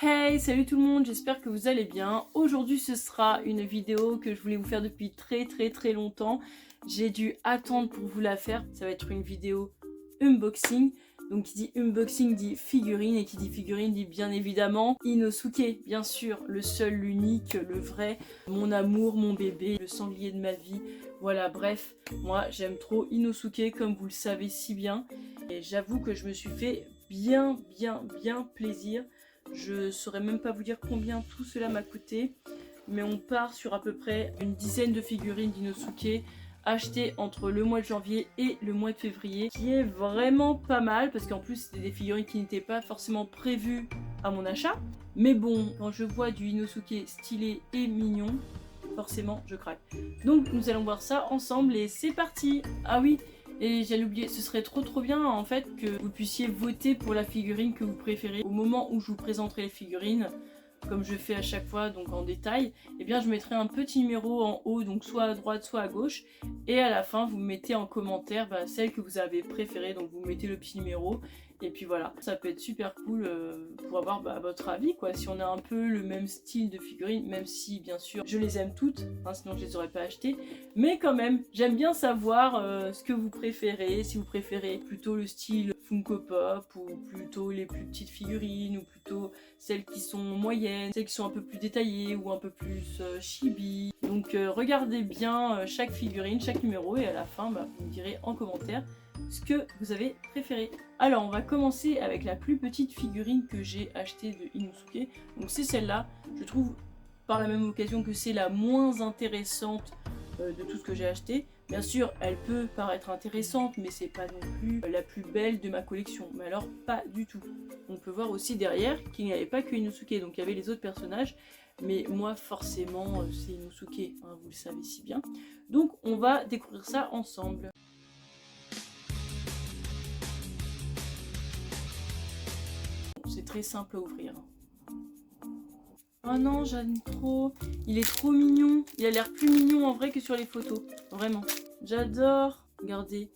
Hey, salut tout le monde, j'espère que vous allez bien. Aujourd'hui ce sera une vidéo que je voulais vous faire depuis très longtemps. J'ai dû attendre pour vous la faire, ça va être une vidéo unboxing. Donc qui dit unboxing dit figurine et qui dit figurine dit bien évidemment Inosuke, bien sûr, le seul, l'unique, le vrai, mon amour, mon bébé, le sanglier de ma vie. Voilà, bref, moi j'aime trop Inosuke comme vous le savez si bien. Et j'avoue que je me suis fait bien plaisir. Je saurais même pas vous dire combien tout cela m'a coûté, mais on part sur à peu près une dizaine de figurines d'Inosuke achetées entre le mois de janvier et le mois de février, qui est vraiment pas mal parce qu'en plus c'était des figurines qui n'étaient pas forcément prévues à mon achat. Mais bon, quand je vois du Inosuke stylé et mignon, forcément je craque. Donc nous allons voir ça ensemble et c'est parti. Ah oui, et j'allais oublier, ce serait trop bien en fait que vous puissiez voter pour la figurine que vous préférez. Au moment où je vous présenterai les figurines, comme je fais à chaque fois, donc en détail, eh bien je mettrai un petit numéro en haut, donc soit à droite, soit à gauche. Et à la fin, vous mettez en commentaire celle que vous avez préférée, donc vous mettez le petit numéro. Et puis voilà, ça peut être super cool pour avoir votre avis, quoi. Si on a un peu le même style de figurines, même si bien sûr je les aime toutes, hein, sinon je les aurais pas achetées. Mais quand même, j'aime bien savoir ce que vous préférez, si vous préférez plutôt le style Funko Pop, ou plutôt les plus petites figurines, ou plutôt celles qui sont moyennes, celles qui sont un peu plus détaillées, ou un peu plus chibi. Donc regardez bien chaque figurine, chaque numéro, et à la fin, vous me direz en commentaire ce que vous avez préféré. Alors on va commencer avec la plus petite figurine que j'ai achetée de Inosuke. Donc c'est celle-là. Je trouve par la même occasion que c'est la moins intéressante de tout ce que j'ai acheté. Bien sûr, elle peut paraître intéressante, mais c'est pas non plus la plus belle de ma collection. Mais alors pas du tout. On peut voir aussi derrière qu'il n'y avait pas que Inosuke, donc il y avait les autres personnages. Mais moi forcément c'est Inosuke, hein, vous le savez si bien. Donc on va découvrir ça ensemble. C'est très simple à ouvrir. Oh non, j'aime trop. Il est trop mignon. Il a l'air plus mignon en vrai que sur les photos. Vraiment. J'adore. Regardez.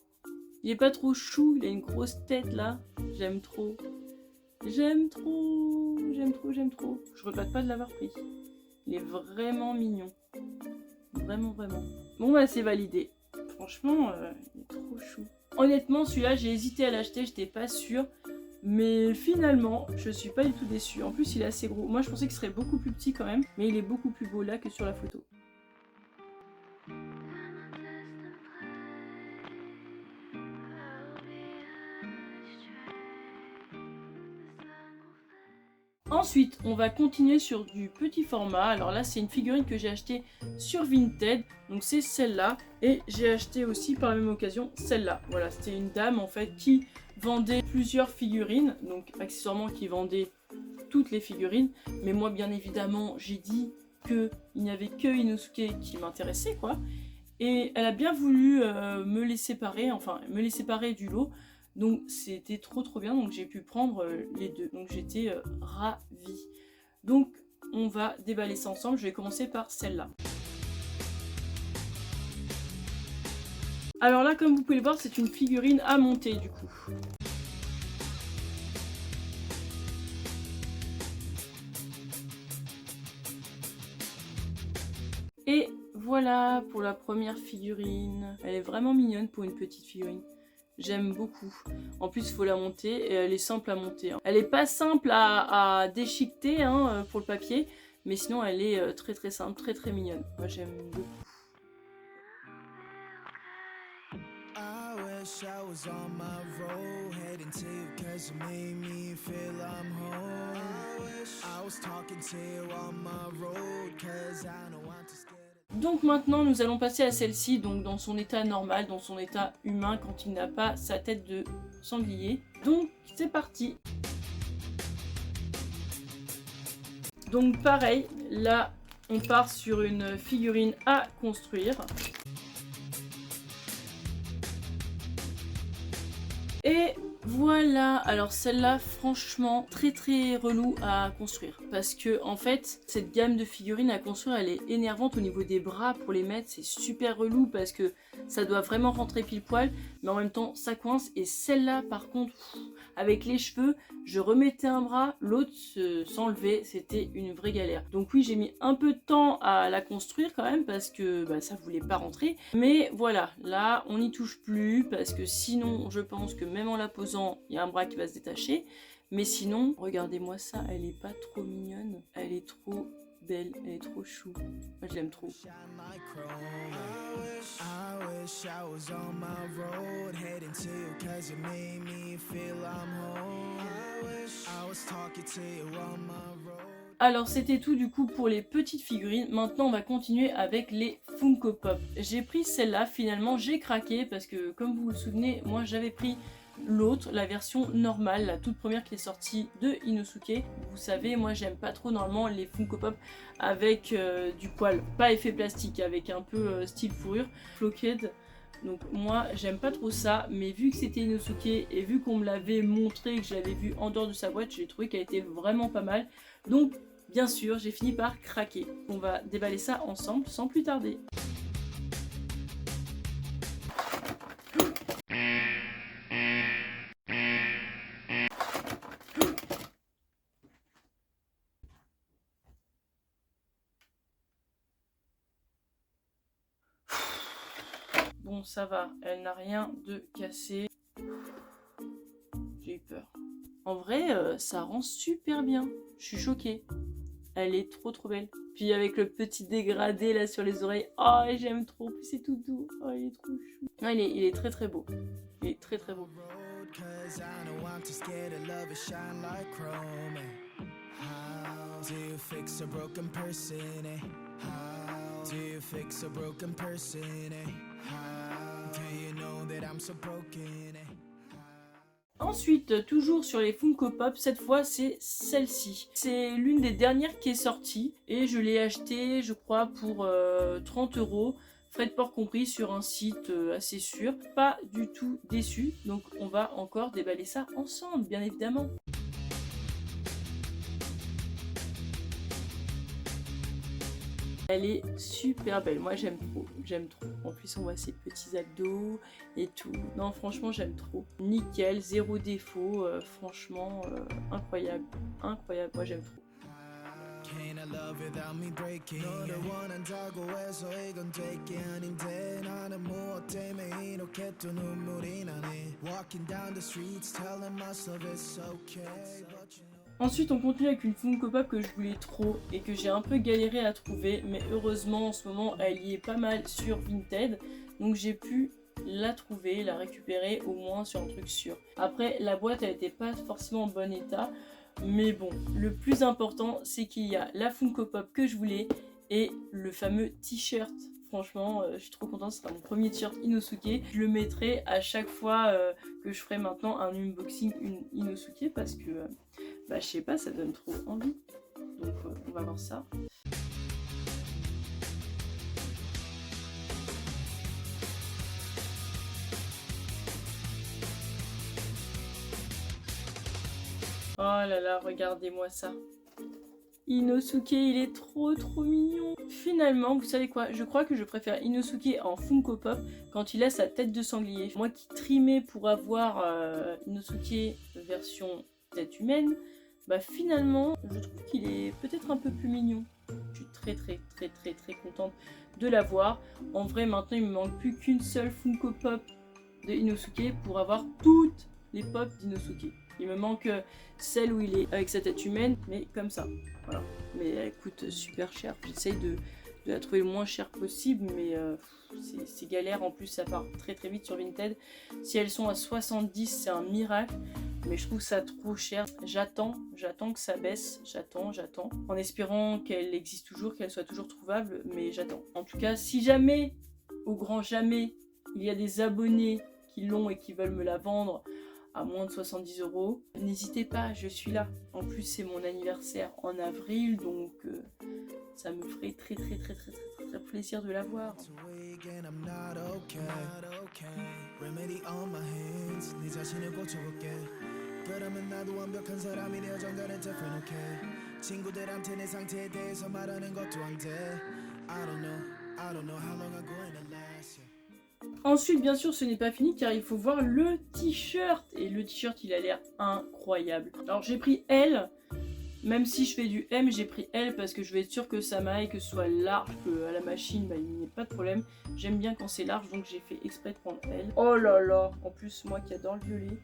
Il est pas trop chou. Il a une grosse tête là. J'aime trop. J'aime trop. J'aime trop. Je regrette pas de l'avoir pris. Il est vraiment mignon. Vraiment. Bon bah c'est validé. Franchement, il est trop chou. Honnêtement, celui-là, j'ai hésité à l'acheter. J'étais pas sûre. Mais finalement, je suis pas du tout déçue. En plus, il est assez gros. Moi, je pensais qu'il serait beaucoup plus petit quand même. Mais il est beaucoup plus beau là que sur la photo. Ensuite, on va continuer sur du petit format. Alors là, c'est une figurine que j'ai achetée sur Vinted. Donc c'est celle-là. Et j'ai acheté aussi par la même occasion celle-là. Voilà, c'était une dame en fait qui vendait plusieurs figurines. Donc accessoirement qui vendait toutes les figurines. Mais moi, bien évidemment, j'ai dit qu'il n'y avait que Inosuke qui m'intéressait, quoi. Et elle a bien voulu me les séparer, enfin me les séparer du lot. Donc c'était trop bien, donc j'ai pu prendre les deux. Donc j'étais ravie. Donc on va déballer ça ensemble. Je vais commencer par celle-là. Alors là, comme vous pouvez le voir, c'est une figurine à monter du coup. Et voilà pour la première figurine. Elle est vraiment mignonne pour une petite figurine. J'aime beaucoup. En plus, il faut la monter et elle est simple à monter. Elle n'est pas simple à déchiqueter pour le papier, mais sinon elle est très simple, très mignonne. Moi j'aime beaucoup. Donc maintenant nous allons passer à celle-ci, donc dans son état normal, dans son état humain, quand il n'a pas sa tête de sanglier. Donc c'est parti. Donc pareil, là on part sur une figurine à construire. Et voilà, alors celle-là franchement très relou à construire parce que en fait cette gamme de figurines à construire elle est énervante au niveau des bras pour les mettre, c'est super relou parce que ça doit vraiment rentrer pile poil mais en même temps ça coince. Et celle-là par contre avec les cheveux je remettais un bras, l'autre s'enlevait, c'était une vraie galère. Donc oui, j'ai mis un peu de temps à la construire quand même parce que bah, ça voulait pas rentrer. Mais voilà, là on n'y touche plus parce que sinon je pense que même en la posant, il y a un bras qui va se détacher. Mais sinon, regardez-moi ça, elle est pas trop mignonne, elle est trop belle, elle est trop chou. Moi je l'aime trop. Alors c'était tout du coup pour les petites figurines. Maintenant on va continuer avec les Funko Pop. J'ai pris celle-là, finalement j'ai craqué parce que comme vous le souvenez, moi j'avais pris l'autre, la version normale, la toute première qui est sortie de Inosuke. Vous savez, moi j'aime pas trop normalement les Funko Pop avec du poil, pas effet plastique, avec un peu style fourrure, floquette. Donc moi j'aime pas trop ça, mais vu que c'était Inosuke et vu qu'on me l'avait montré, que je l'avais vu en dehors de sa boîte, j'ai trouvé qu'elle était vraiment pas mal. Donc bien sûr j'ai fini par craquer. On va déballer ça ensemble sans plus tarder. Bon ça va, elle n'a rien de cassé. J'ai eu peur. En vrai, ça rend super bien. Je suis choquée. Elle est trop belle. Puis avec le petit dégradé là sur les oreilles. Oh, j'aime trop. Puis c'est tout doux. Oh, il est trop chou. Non, il est très beau. Il est très beau. Ensuite, toujours sur les Funko Pop, cette fois c'est celle-ci. C'est l'une des dernières qui est sortie et je l'ai achetée, je crois, pour 30 €, frais de port compris, sur un site assez sûr. Pas du tout déçu, donc on va encore déballer ça ensemble, bien évidemment. Elle est super belle, moi j'aime trop, j'aime trop. En plus on voit ses petits abdos et tout. Non franchement j'aime trop. Nickel, zéro défaut, franchement incroyable, incroyable, moi j'aime trop. Ensuite on continue avec une Funko Pop que je voulais trop et que j'ai un peu galéré à trouver, mais heureusement en ce moment elle y est pas mal sur Vinted, donc j'ai pu la trouver, la récupérer au moins sur un truc sûr. Après la boîte elle était pas forcément en bon état, mais bon, le plus important c'est qu'il y a la Funko Pop que je voulais et le fameux t-shirt. Franchement, je suis trop contente, ce sera mon premier t-shirt Inosuke. Je le mettrai à chaque fois que je ferai maintenant un unboxing Inosuke parce que bah je sais pas, ça donne trop envie. Donc on va voir ça. Oh là là, regardez-moi ça. Inosuke, il est trop mignon. Finalement, vous savez quoi? Je crois que je préfère Inosuke en Funko Pop quand il a sa tête de sanglier. Moi qui trimais pour avoir Inosuke version tête humaine, bah finalement, je trouve qu'il est peut-être un peu plus mignon. Je suis très contente de l'avoir. En vrai, maintenant, il me manque plus qu'une seule Funko Pop de Inosuke pour avoir toutes les pop d'Inosuke. Il me manque celle où il est avec sa tête humaine, mais comme ça. Voilà. Mais elle coûte super cher. J'essaye de la trouver le moins cher possible, mais c'est galère. En plus, ça part très vite sur Vinted. Si elles sont à 70, c'est un miracle. Mais je trouve ça trop cher. J'attends que ça baisse. J'attends. En espérant qu'elle existe toujours, qu'elle soit toujours trouvable, mais j'attends. En tout cas, si jamais, au grand jamais, il y a des abonnés qui l'ont et qui veulent me la vendre à moins de 70 €, n'hésitez pas, je suis là. En plus, c'est mon anniversaire en avril, donc ça me ferait très plaisir de la voir. Ensuite, bien sûr, ce n'est pas fini car il faut voir le t-shirt. Et le t-shirt, il a l'air incroyable. Alors, j'ai pris L. Même si je fais du M, j'ai pris L parce que je vais être sûre que ça m'aille, que ce soit large, que à la machine, bah, il n'y ait pas de problème. J'aime bien quand c'est large, donc j'ai fait exprès de prendre L. Oh là là, en plus, moi qui adore le violet.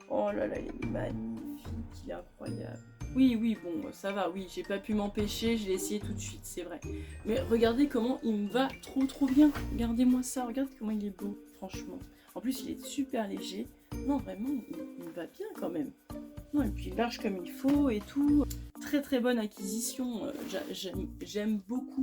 Oh là là, il est magnifique, il est incroyable. Oui, oui, bon, ça va, oui, j'ai pas pu m'empêcher, je l'ai essayé tout de suite, c'est vrai. Mais regardez comment il me va trop bien. Regardez-moi ça, regardez comment il est beau, franchement. En plus, il est super léger. Non, vraiment, il me va bien quand même. Non, et puis large comme il faut et tout. Très bonne acquisition. J'aime beaucoup.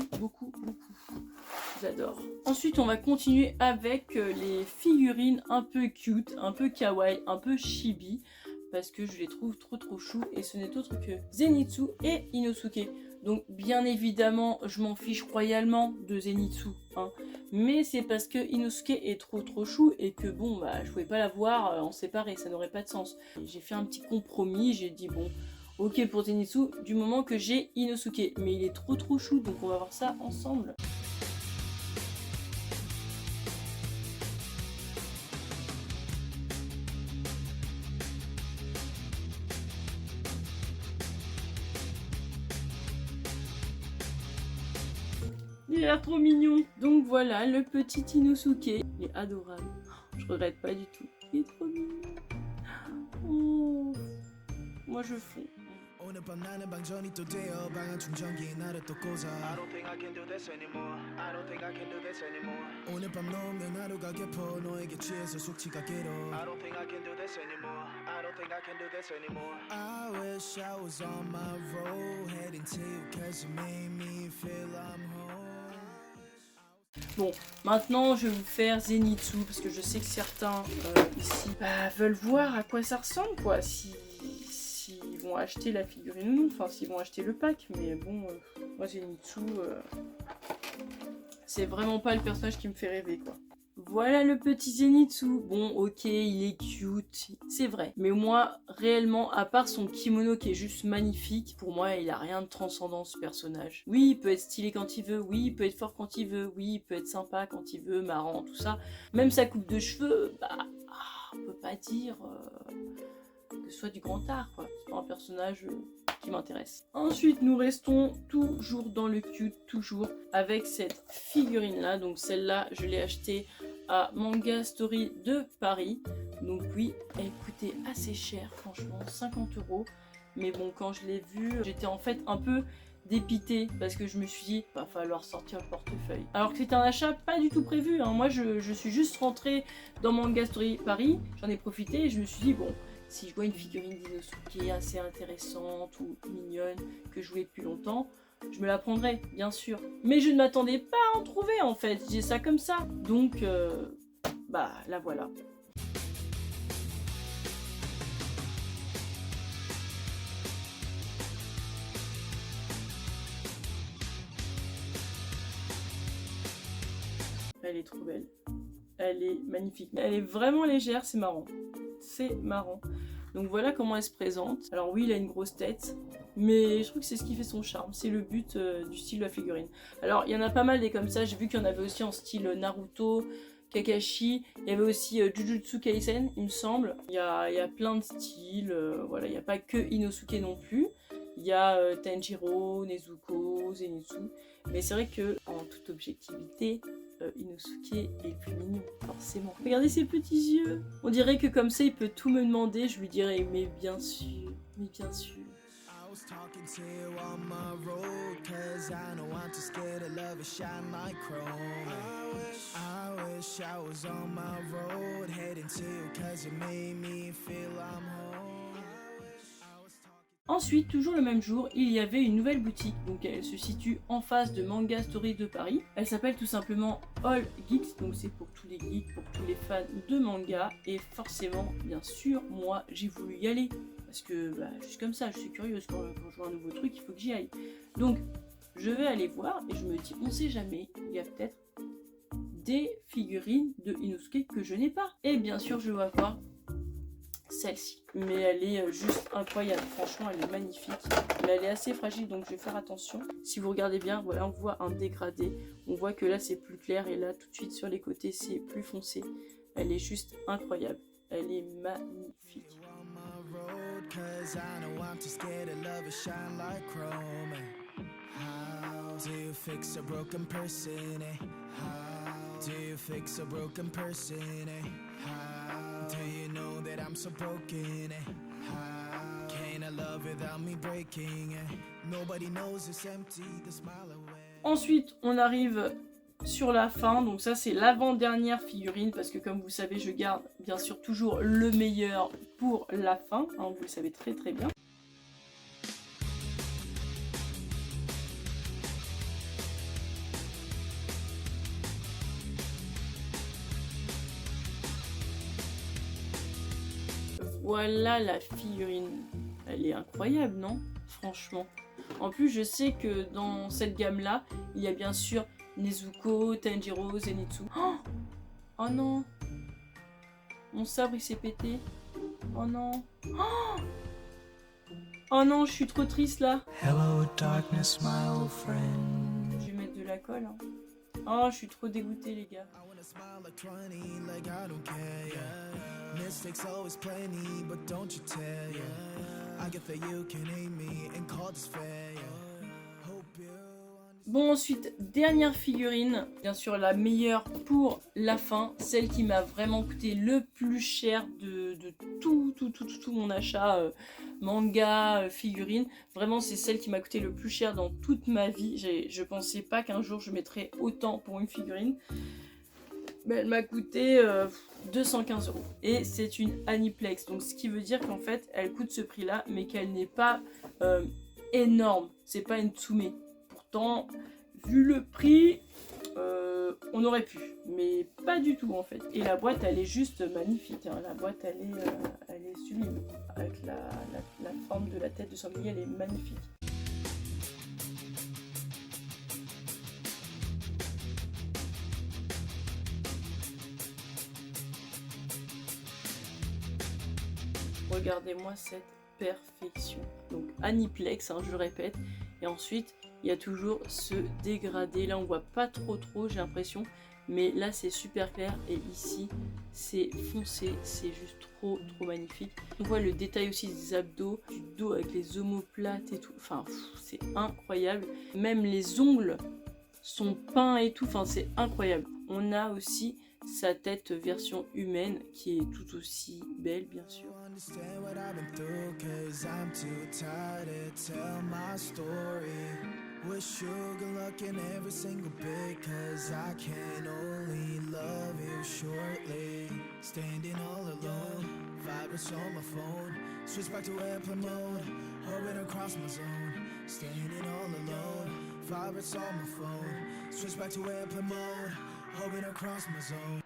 J'adore. Ensuite, on va continuer avec les figurines un peu cute, un peu kawaii, un peu chibi. Parce que je les trouve trop chou. Et ce n'est autre que Zenitsu et Inosuke. Donc, bien évidemment, je m'en fiche royalement de Zenitsu. Hein. Mais c'est parce que Inosuke est trop chou et que bon, bah, je pouvais pas l'avoir en séparé. Ça n'aurait pas de sens. J'ai fait un petit compromis. J'ai dit bon, ok pour Zenitsu, du moment que j'ai Inosuke. Mais il est trop chou. Donc, on va voir ça ensemble. Il a l'air trop mignon. Donc voilà, le petit Inosuke. Il est adorable. Je regrette pas du tout. Il est trop mignon. Oh. Moi je fonds. 오늘 밤 나는 방전이 또 되어 방한 충전기에 나를 또 꽂아 I don't think I can do this anymore I don't think I can do this anymore 오늘 밤 놓으면 하루가 깊어 너에게 취해서 숙취가 길어 I don't think I can do this anymore I don't think I can do this anymore I wish I was on my road heading to you cause you made me feel I'm home. Bon, maintenant je vais vous faire Zenitsu parce que je sais que certains ici veulent voir à quoi ça ressemble quoi, s'ils vont acheter la figurine ou non, enfin s'ils vont acheter le pack, mais bon, moi Zenitsu, c'est vraiment pas le personnage qui me fait rêver quoi. Voilà le petit Zenitsu. Bon, ok, il est cute, c'est vrai. Mais moi, réellement, à part son kimono qui est juste magnifique, pour moi, il a rien de transcendant ce personnage. Oui, il peut être stylé quand il veut, oui, il peut être fort quand il veut, oui, il peut être sympa quand il veut, marrant, tout ça. Même sa coupe de cheveux, bah, on peut pas dire que ce soit du grand art, quoi. C'est pas un personnage qui m'intéresse. Ensuite, nous restons toujours dans le cute, toujours avec cette figurine-là. Donc celle-là, je l'ai achetée à Manga Story de Paris. Donc oui, elle coûtait assez cher, franchement, 50 €. Mais bon, quand je l'ai vue, j'étais en fait un peu dépitée parce que je me suis dit, va falloir sortir le portefeuille. Alors que c'était un achat pas du tout prévu. Hein. Moi, je suis juste rentrée dans Manga Story Paris, j'en ai profité et je me suis dit, bon, si je vois une figurine d'Inosuke assez intéressante ou mignonne que je voulais depuis longtemps, je me la prendrais, bien sûr. Mais je ne m'attendais pas à en trouver en fait, j'ai ça comme ça. Donc, bah la voilà. Elle est trop belle. Elle est magnifique. Elle est vraiment légère, c'est marrant. C'est marrant. Donc voilà comment elle se présente. Alors oui, il a une grosse tête, mais je trouve que c'est ce qui fait son charme. C'est le but du style de la figurine. Alors il y en a pas mal des comme ça. J'ai vu qu'il y en avait aussi en style Naruto, Kakashi. Il y avait aussi Jujutsu Kaisen, il me semble. Il y a plein de styles. Voilà, il n'y a pas que Inosuke non plus. Il y a Tanjiro, Nezuko, Zenitsu. Mais c'est vrai que, en toute objectivité, Inosuke est le plus mignon, forcément. Regardez ses petits yeux. On dirait que comme ça, il peut tout me demander. Je lui dirais, mais bien sûr, mais bien sûr. Ensuite, toujours le même jour, il y avait une nouvelle boutique, donc elle se situe en face de Manga Story de Paris. Elle s'appelle tout simplement All Geeks, donc c'est pour tous les geeks, pour tous les fans de manga. Et forcément, bien sûr, moi j'ai voulu y aller. Parce que, bah, juste comme ça, je suis curieuse, quand je vois un nouveau truc, il faut que j'y aille. Donc, je vais aller voir et je me dis, on sait jamais, il y a peut-être des figurines de Inosuke que je n'ai pas. Et bien sûr, je vais voir celle-ci. Mais elle est juste incroyable, franchement elle est magnifique. Mais elle est assez fragile donc je vais faire attention. Si vous regardez bien, voilà, on voit un dégradé. On voit que là c'est plus clair et là tout de suite sur les côtés c'est plus foncé. Elle est juste incroyable, elle est magnifique. Do you fix a broken person, eh? How do you fix a broken person, eh? How do you know that I'm so broken, eh? How can I love without me breaking, eh? Nobody knows it's empty, the smile away. Ensuite, on arrive sur la fin, donc ça c'est l'avant-dernière figurine parce que comme vous savez, je garde bien sûr toujours le meilleur pour la fin, hein, vous le savez très très bien. Voilà la figurine, elle est incroyable, non? Franchement. En plus, je sais que dans cette gamme-là, il y a bien sûr Nezuko, Tanjiro, Zenitsu. Oh, oh non! Mon sabre il s'est pété. Oh non! Oh, oh non, je suis trop triste là. Hello darkness, my old friend. Je vais mettre de la colle. Hein. Oh, je suis trop dégoûtée les gars. Mistakes always plenty, but don't you tell I get that you can hate me and call this fair. Hope you. Bon, ensuite, dernière figurine, bien sûr la meilleure pour la fin, celle qui m'a vraiment coûté le plus cher de tout mon achat manga, figurine. Vraiment, c'est celle qui m'a coûté le plus cher dans toute ma vie. Je pensais pas qu'un jour je mettrais autant pour une figurine. Mais elle m'a coûté 215 €. Et c'est une Aniplex, donc ce qui veut dire qu'en fait, elle coûte ce prix-là, mais qu'elle n'est pas énorme. C'est pas une Tsume. Pourtant, vu le prix, on aurait pu, mais pas du tout en fait. Et la boîte, elle est juste magnifique. Hein. La boîte, elle est sublime. Avec la forme de la tête de sanglier, elle est magnifique. Regardez-moi cette perfection. Donc Aniplex, hein, je répète. Et ensuite, il y a toujours ce dégradé. Là, on voit pas trop, j'ai l'impression. Mais là, c'est super clair. Et ici, c'est foncé. C'est juste trop magnifique. On voit le détail aussi des abdos, du dos avec les omoplates et tout. Enfin, c'est incroyable. Même les ongles sont peints et tout. Enfin, c'est incroyable. On a aussi sa tête version humaine qui est tout aussi belle, bien sûr. Wish you good luck in every single bit, cause I can only love you shortly. Standing all alone, vibrates on my phone. Switch back to airplane mode, hovering across my zone. Standing all alone, vibrates on my phone. Switch back to airplane mode, hovering across my zone.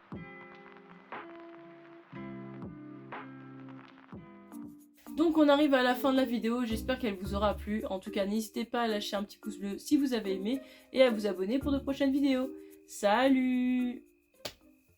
Donc on arrive à la fin de la vidéo, j'espère qu'elle vous aura plu. En tout cas, n'hésitez pas à lâcher un petit pouce bleu si vous avez aimé et à vous abonner pour de prochaines vidéos. Salut!